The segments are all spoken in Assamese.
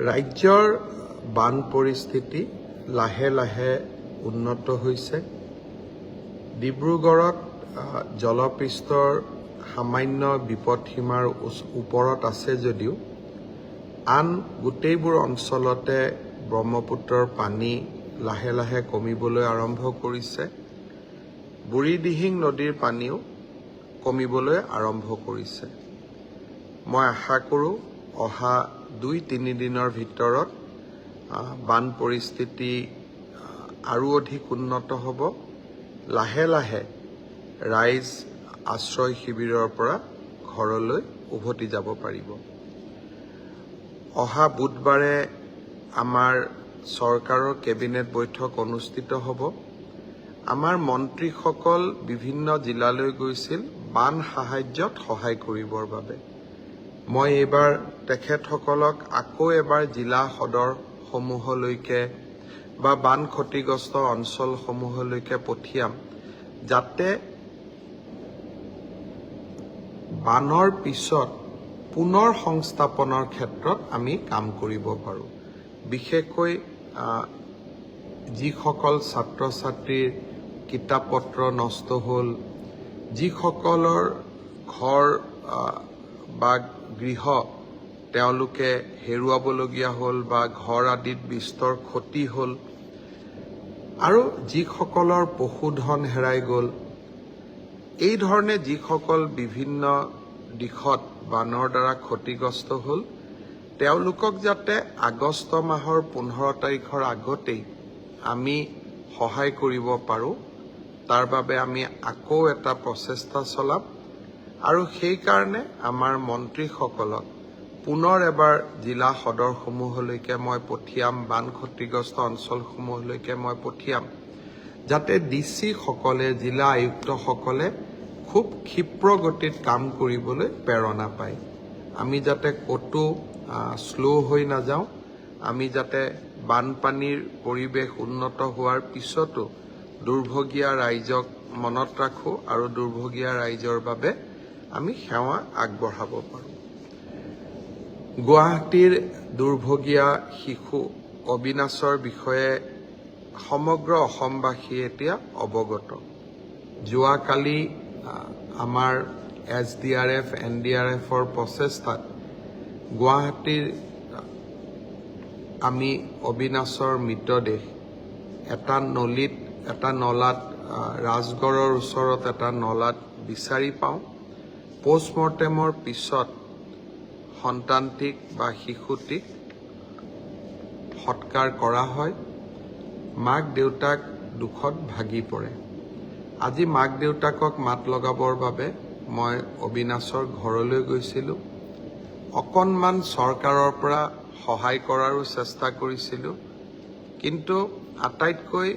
ৰাজ্যৰ বান পৰিস্থিতি লাহে লাহে উন্নত হৈছে। ডিব্ৰুগড়ত জলপৃষ্ঠৰ সামান্য বিপদসীমাৰ ওপৰত আছে যদিও আন গোটেইবোৰ অঞ্চলতে ব্ৰহ্মপুত্ৰৰ পানী লাহে লাহে কমিবলৈ আৰম্ভ কৰিছে। বুঢ়ীদিহিং নদীৰ পানীও কমিবলৈ আৰম্ভ কৰিছে। মই আশা কৰোঁ অহা 2-3 দিনৰ ভিতৰত বান পৰিস্থিতি আৰু অধিক উন্নত হ'ব। লাহে লাহে ৰাইজ আশ্ৰয় শিবিৰৰ পৰা ঘৰলৈ উভতি যাব পাৰিব। অহা বুধবাৰে আমাৰ চৰকাৰৰ কেবিনেট বৈঠক অনুষ্ঠিত হ'ব। আমাৰ মন্ত্ৰীসকল বিভিন্ন জিলালৈ গৈছিল বান সাহায্যত সহায় কৰিবৰ বাবে। মই এইবাৰ তেখেতসকলক আকৌ এবাৰ জিলা সদৰসমূহলৈকে বা বান ক্ষতিগ্ৰস্ত অঞ্চলসমূহলৈকে পঠিয়াম, যাতে বানৰ পিছত পুনৰ সংস্থাপনৰ ক্ষেত্ৰত আমি কাম কৰিব পাৰোঁ। বিশেষকৈ যিসকল ছাত্ৰ ছাত্ৰীৰ কিতাপ পত্ৰ নষ্ট হ'ল, যিসকলৰ ঘৰ বা গৃহ তেওঁলোকে হেৰুৱাবলগীয়া হ'ল বা ঘৰ আদিত বিস্তৰ ক্ষতি হ'ল, আৰু যিসকলৰ পশুধন হেৰাই গ'ল, এই ধৰণে যিসকল বিভিন্ন দিশত বানৰ দ্বাৰা ক্ষতিগ্ৰস্ত হ'ল, তেওঁলোকক যাতে আগষ্ট মাহৰ 15 তাৰিখৰ আগতেই আমি সহায় কৰিব পাৰোঁ, তাৰ বাবে আমি আকৌ এটা প্ৰচেষ্টা চলাম। আৰু সেইকাৰণে আমাৰ মন্ত্ৰীসকলক পুনৰ এবাৰ জিলা সদৰসমূহলৈকে মই পঠিয়াম, বান ক্ষতিগ্ৰস্ত অঞ্চলসমূহলৈকে মই পঠিয়াম, যাতে ডিচি সকলে, জিলা আয়ুক্তসকলে খুব ক্ষীপ্ৰ গতিত কাম কৰিবলৈ প্ৰেৰণা পায়। আমি যাতে ক'তো শ্ল' হৈ নাযাওঁ, আমি যাতে বানপানীৰ পৰিৱেশ উন্নত হোৱাৰ পিছতো দুৰ্ভগীয়া ৰাইজক মনত ৰাখোঁ আৰু দুৰ্ভগীয়া ৰাইজৰ বাবে আমি সেৱা আগবঢ়াব পাৰোঁ। গুৱাহাটীৰ দুৰ্ভগীয়া শিশু অবিনাশৰ বিষয়ে সমগ্ৰ অসমবাসী এতিয়া অৱগত। যোৱাকালি আমাৰ SDRF, NDRFৰ প্ৰচেষ্টাত গুৱাহাটীৰ আমি অবিনাশৰ মৃতদেহ এটা নলাত ৰাজগড়ৰ ওচৰত এটা নলাত বিচাৰি পাওঁ। পোষ্টমৰ্টেমৰ পিছত সন্তানটিক বা শিশুটিক সৎকাৰ কৰা হয়। মাক দেউতাক দুখত ভাগি পৰে। আজি মাক দেউতাকক মাত লগাবৰ বাবে মই অবিনাশৰ ঘৰলৈ গৈছিলোঁ। অকণমান চৰকাৰৰ পৰা সহায় কৰাৰো চেষ্টা কৰিছিলোঁ, কিন্তু আটাইতকৈ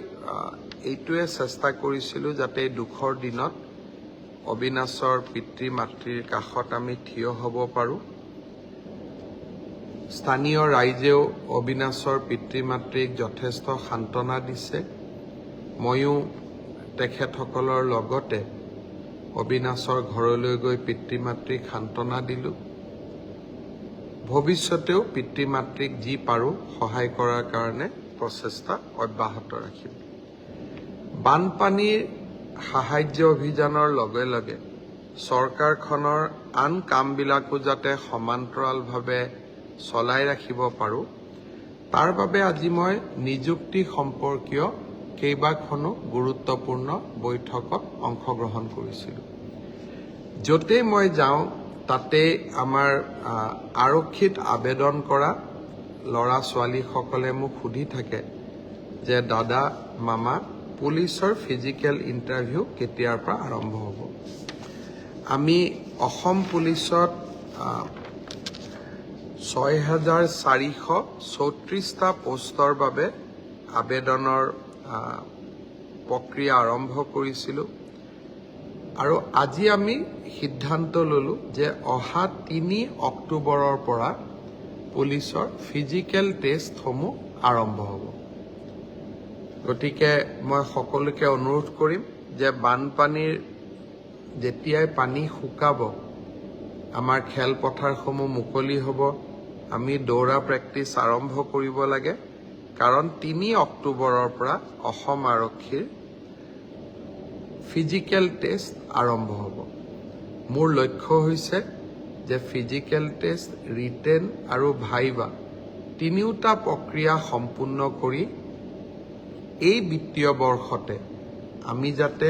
এইটোৱে চেষ্টা কৰিছিলোঁ যাতে এই দুখৰ দিনত অবিনাশৰ পিতৃ মাতৃৰ কাষত আমি থিয় হ'ব পাৰোঁ। স্থানীয় ৰাইজেও অবিনাশৰ পিতৃ মাতৃক যথেষ্ট সান্তনা দিছে। ময়ো তেখেতসকলৰ লগতে অবিনাশৰ ঘৰলৈ গৈ পিতৃ মাতৃক সান্তনা দিলোঁ। ভৱিষ্যতেও পিতৃ মাতৃক যি পাৰোঁ সহায় কৰাৰ কাৰণে প্ৰচেষ্টা অব্যাহত ৰাখিম। বানপানীৰ সাহায্য অভিযানৰ লগে লগে চৰকাৰখনৰ আন কামবিলাকো যাতে সমান্তৰালভাৱে চলাই ৰাখিব পাৰোঁ, তাৰ বাবে আজি মই নিযুক্তি সম্পৰ্কীয় কেইবাখনো গুৰুত্বপূৰ্ণ বৈঠকত অংশগ্ৰহণ কৰিছিলোঁ। য'তেই মই যাওঁ তাতে আমাৰ আৰক্ষীত আবেদন কৰা ল'ৰা ছোৱালীসকলে মোক সুধি থাকে যে দাদা, মামা, পুলিচৰ ফিজিকেল ইণ্টাৰভিউ কেতিয়াৰ পৰা আৰম্ভ হ'ব। আমি অসম পুলিচত 6,434টা পোষ্টৰ বাবে আবেদনৰ প্ৰক্ৰিয়া আৰম্ভ কৰিছিলোঁ, আৰু আজি আমি সিদ্ধান্ত ল'লোঁ যে অহা 3 অক্টোবৰৰ পৰা পুলিচৰ ফিজিকেল টেষ্টসমূহ আৰম্ভ হ'ব। গতিকে মই সকলোকে অনুৰোধ কৰিম যে বানপানীৰ যেতিয়াই পানী শুকাব, আমাৰ খেলপথাৰসমূহ মুকলি হ'ব, আমি দৌৰা প্ৰেক্টিচ আৰম্ভ কৰিব লাগে কাৰণ 3 অক্টোবৰৰ পৰা অসম আৰক্ষীৰ ফিজিকেল টেষ্ট আৰম্ভ হ'ব। মোৰ লক্ষ্য হৈছে যে ফিজিকেল টেষ্ট, ৰিটেন আৰু ভাইভা তিনিওটা প্ৰক্ৰিয়া সম্পূৰ্ণ কৰি এই বিত্তীয় বৰ্ষতে আমি যাতে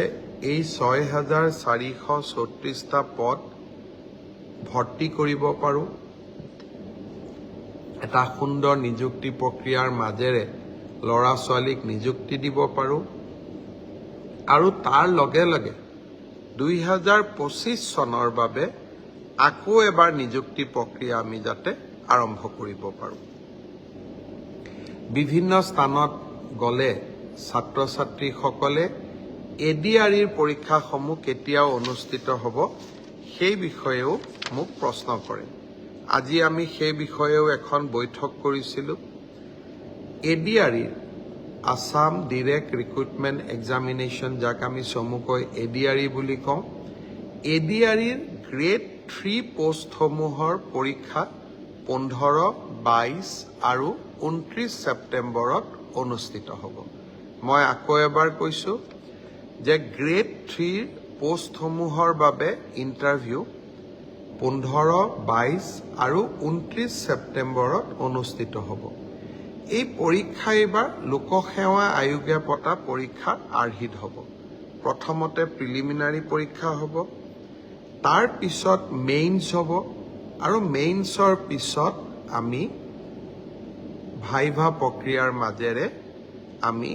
এই 6,434টা পদ ভৰ্তি কৰিব পাৰোঁ, এটা সুন্দৰ নিযুক্তি প্ৰক্ৰিয়াৰ মাজেৰে ল'ৰা ছোৱালীক নিযুক্তি দিব পাৰোঁ আৰু তাৰ লগে লগে 2025 চনৰ বাবে আকৌ এবাৰ নিযুক্তি প্ৰক্ৰিয়া আমি যাতে আৰম্ভ কৰিব পাৰোঁ। বিভিন্ন স্থানত গ'লে ছাত্ৰ ছাত্ৰীসকলে ADREৰ পৰীক্ষাসমূহ কেতিয়াও অনুষ্ঠিত হ'ব সেই বিষয়েও মোক প্ৰশ্ন কৰে। আজি আমি সেই বিষয়েও এখন বৈঠক কৰিছিলোঁ। ADREৰ আসাম ডিৰেক্ট ৰিক্ৰুটমেণ্ট এক্সামিনেশ্যন, যাক আমি চমুকৈ ADRE বুলি কওঁ, ADREৰ গ্ৰেড 3 পোষ্টসমূহৰ পৰীক্ষা 15, 22 আৰু 29 ছেপ্টেম্বৰত অনুষ্ঠিত হ'ব। মই আকৌ এবাৰ কৈছোঁ যে গ্ৰেড 3 পোষ্টসমূহৰ বাবে ইণ্টাৰভিউ 15, 22 আৰু 29 ছেপ্টেম্বৰত অনুষ্ঠিত হ'ব। এই পৰীক্ষা এইবাৰ লোকসেৱা আয়োগে পতা পৰীক্ষাৰ আৰ্হিত হ'ব। প্ৰথমতে প্ৰিলিমিনাৰী পৰীক্ষা হ'ব, তাৰ পিছত মেইনছ হ'ব আৰু মেইনছৰ পিছত আমি ভাইভা প্ৰক্ৰিয়াৰ মাজেৰে আমি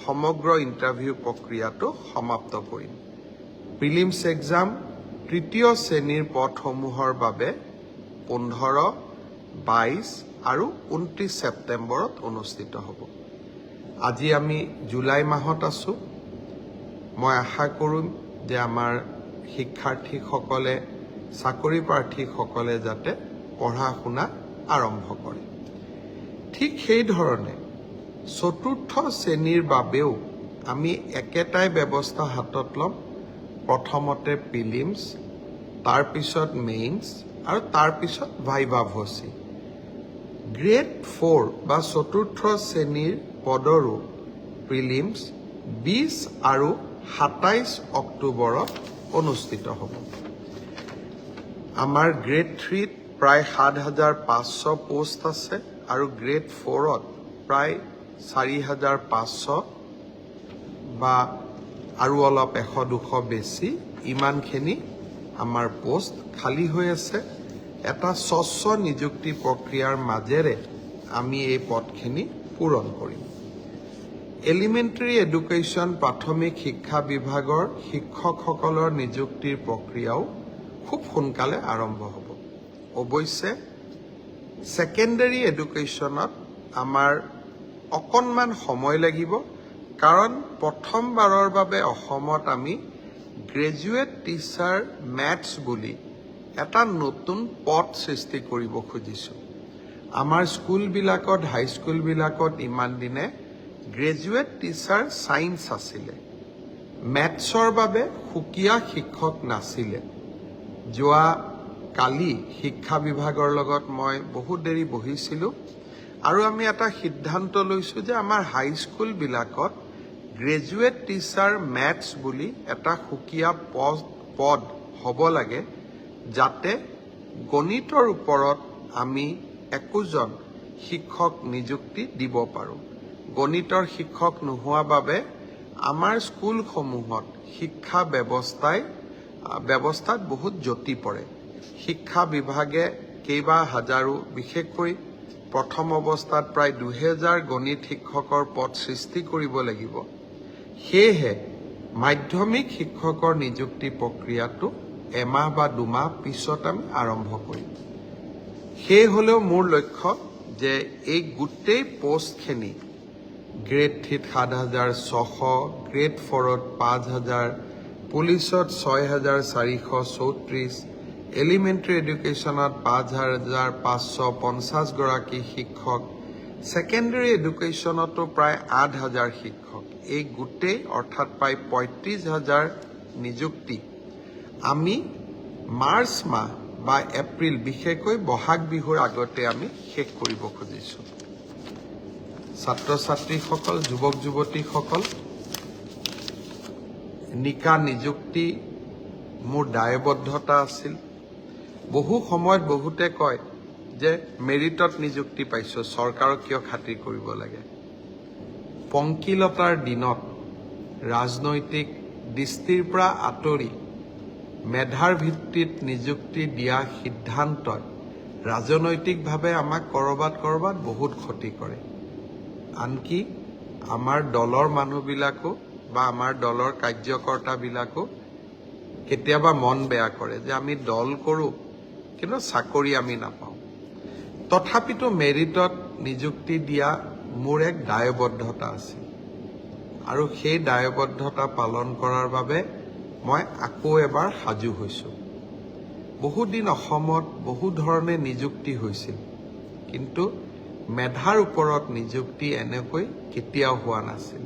সমগ্ৰ ইণ্টাৰভিউ প্ৰক্ৰিয়াটো সমাপ্ত কৰিম। প্ৰিলিমছ এক্সাম তৃতীয় শ্ৰেণীৰ পদসমূহৰ বাবে 15, 22 আৰু 29 ছেপ্টেম্বৰত অনুষ্ঠিত হ'ব। আজি আমি জুলাই মাহত আছোঁ। মই আশা কৰিম যে আমাৰ শিক্ষাৰ্থীসকলে, চাকৰি প্ৰাৰ্থীসকলে যাতে পঢ়া শুনা আৰম্ভ কৰে। ঠিক সেইধৰণে চতুৰ্থ শ্ৰেণীৰ বাবেও আমি একেটাই ব্যৱস্থা হাতত ল'ম। প্ৰথমতে প্ৰিলিমছ, তাৰপিছত মেইনছ আৰু তাৰপিছত ভাইভা ভচি। গ্ৰেড 4 বা চতুৰ্থ শ্ৰেণীৰ পদৰো প্ৰিলিমছ 20 আৰু 27 অক্টোবৰত অনুষ্ঠিত হ'ব। আমাৰ গ্ৰেড 3ত প্ৰায় 7,500 পোষ্ট আছে আৰু গ্ৰেড 4ত প্ৰায় 4,500 বা আৰু অলপ 100-200 বেছি, ইমানখিনি আমাৰ পোষ্ট খালী হৈ আছে। এটা স্বচ্ছ নিযুক্তি প্ৰক্ৰিয়াৰ মাজেৰে আমি এই পদখিনি পূৰণ কৰিম। এলিমেণ্টাৰী এডুকেশ্যন, প্ৰাথমিক শিক্ষা বিভাগৰ শিক্ষকসকলৰ নিযুক্তিৰ প্ৰক্ৰিয়াও খুব সোনকালে আৰম্ভ হ'ব। অৱশ্যে ছেকেণ্ডাৰী এডুকেশ্যনত আমাৰ অকণমান সময় লাগিব, কাৰণ প্ৰথমবাৰৰ বাবে অসমত আমি গ্ৰেজুৱেট টিচাৰ মেথছ বুলি এটা নতুন পদ সৃষ্টি কৰিব খুজিছোঁ। আমাৰ স্কুলবিলাকত, হাইস্কুলবিলাকত ইমান দিনে গ্ৰেজুৱেট টিচাৰ ছায়েন্স আছিলে, মেথছৰ বাবে সুকীয়া শিক্ষক নাছিলে। যোৱা কালি শিক্ষা বিভাগৰ লগত মই বহুত দেৰি বহিছিলোঁ আৰু আমি এটা সিদ্ধান্ত লৈছোঁ যে আমাৰ হাইস্কুলবিলাকত গ্ৰেজুৱেট টিচাৰ মেথছ বুলি এটা সুকীয়া পদ হ'ব লাগে, যাতে গণিতৰ ওপৰত আমি একোজন শিক্ষক নিযুক্তি দিব পাৰোঁ। গণিতৰ শিক্ষক নোহোৱা বাবে আমাৰ স্কুলসমূহত শিক্ষা ব্যৱস্থাত বহুত জটি পৰে। শিক্ষা বিভাগে কেইবা হাজাৰো, বিশেষকৈ প্ৰথম অৱস্থাত প্ৰায় 2000 গণিত শিক্ষকৰ পদ সৃষ্টি কৰিব লাগিব। সেয়েহে মাধ্যমিক শিক্ষকৰ নিযুক্তি প্ৰক্ৰিয়াটো এমাহ বা 2 মাহ পিছত আমি আৰম্ভ কৰিম। সেই হ'লেও মোৰ লক্ষ্য যে এই গোটেই পোষ্টখিনি গ্ৰেড 3ত 7,600, গ্ৰেড 4ত 5,000, পুলিচত 6,434, এলিমেণ্টাৰী এডুকেশ্যনত 5,550 গৰাকী শিক্ষক, ছেকেণ্ডাৰী এডুকেশ্যনতো প্ৰায় 8,000 শিক্ষক, এই গোটেই অৰ্থাৎ প্ৰায় 35,000 নিযুক্তি আমি মাৰ্চ মাহ বা এপ্ৰিল বিশেষকৈ বহাগ বিহুৰ আগতে আমি শেষ কৰিব খুজিছোঁ। ছাত্ৰ ছাত্ৰীসকল, যুৱক যুৱতীসকল, নিকা নিযুক্তি মোৰ দায়বদ্ধতা আছিল। বহু সময়ত বহুতে কয় যে মেৰিটত নিযুক্তি পাইছোঁ, চৰকাৰক কিয় খাতিৰ কৰিব লাগে। পংকিলতাৰ দিনত ৰাজনৈতিক দৃষ্টিৰ পৰা আঁতৰি মেধাৰ ভিত্তিত নিযুক্তি দিয়া সিদ্ধান্তই ৰাজনৈতিকভাৱে আমাক কৰবাত বহুত ক্ষতি কৰে। আনকি আমাৰ দলৰ মানুহবিলাকো বা আমাৰ দলৰ কাৰ্যকৰ্তাবিলাকো কেতিয়াবা মন বেয়া কৰে যে আমি দল কৰোঁ কিন্তু চাকৰি আমি নাপাওঁ। তথাপিতো মেৰিটত নিযুক্তি দিয়া মোৰ এক দায়বদ্ধতা আছিল আৰু সেই দায়বদ্ধতা পালন কৰাৰ বাবে মই আকৌ এবাৰ সাজু হৈছোঁ। বহুদিন অসমত বহু ধৰণে নিযুক্তি হৈছিল, কিন্তু মেধাৰ ওপৰত নিযুক্তি এনেকৈ কেতিয়াও হোৱা নাছিল।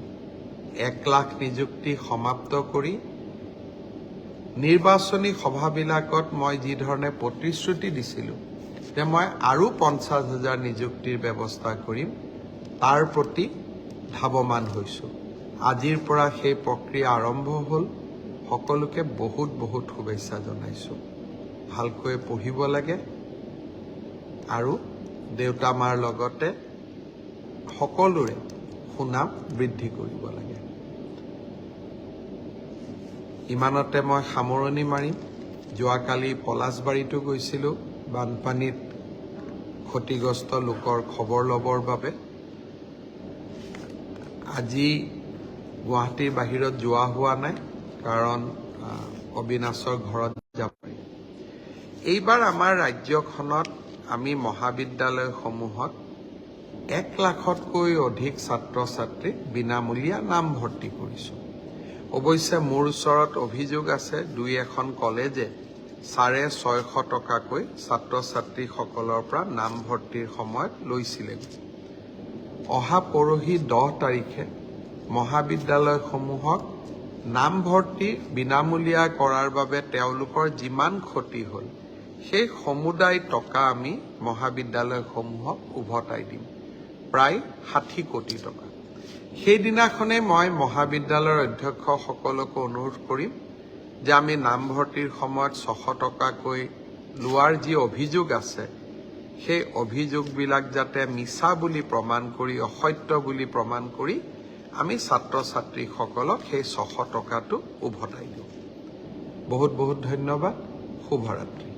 1 লাখ নিযুক্তি সমাপ্ত কৰি নিৰ্বাচনী সভাবিলাকত মই যি ধৰণে প্ৰতিশ্ৰুতি দিছিলোঁ যে মই আৰু 50,000 নিযুক্তিৰ ব্যৱস্থা কৰিম, তাৰ প্ৰতি ধাৱমান হৈছোঁ। আজিৰ পৰা সেই প্ৰক্ৰিয়া আৰম্ভ হ'ল। সকলোকে বহুত শুভেচ্ছা জনাইছোঁ। ভালকৈ পঢ়িব লাগে আৰু দেউতা মাৰ লগতে সকলোৰে সুনাম বৃদ্ধি কৰিব লাগে। ইমানতে মই সামৰণি মাৰিম। যোৱাকালি পলাশবাৰীতো গৈছিলোঁ বানপানীত ক্ষতিগ্ৰস্ত লোকৰ খবৰ ল'বৰ বাবে। আজি গুৱাহাটীৰ বাহিৰত যোৱা হোৱা নাই, কাৰণ অবিনাশৰ ঘৰত যাব পাৰি। এইবাৰ আমাৰ ৰাজ্যখনত আমি মহাবিদ্যালয়সমূহত 1 লাখতকৈ অধিক ছাত্ৰ ছাত্ৰীক বিনামূলীয়া নামভৰ্তি কৰিছোঁ। অৱশ্যে মোৰ ওচৰত অভিযোগ আছে 2-এখন কলেজে 650 টকাকৈ ছাত্ৰ ছাত্ৰীসকলৰ পৰা নামভৰ্তিৰ সময়ত লৈছিলে। অহা পৰহি 10 তাৰিখে মহাবিদ্যালয়সমূহক নামভৰ্তি বিনামূলীয়া কৰাৰ বাবে তেওঁলোকৰ যিমান ক্ষতি হ'ল সেই সমুদায় টকা আমি মহাবিদ্যালয়সমূহক উভতাই দিম, প্ৰায় 60 কোটি টকা। সেইদিনাখনেই মই মহাবিদ্যালয়ৰ অধ্যক্ষসকলকো অনুৰোধ কৰিম যে আমি নামভৰ্তিৰ সময়ত 600 টকাকৈ লোৱাৰ যি অভিযোগ আছে সেই অভিযোগবিলাক যাতে মিছা বুলি প্ৰমাণ কৰি, অসত্য বুলি প্ৰমাণ কৰি আমি ছাত্ৰ ছাত্ৰীসকলক সেই 600 টকাটো উভতাই দিওঁ। বহুত ধন্যবাদ। শুভৰাত্ৰি।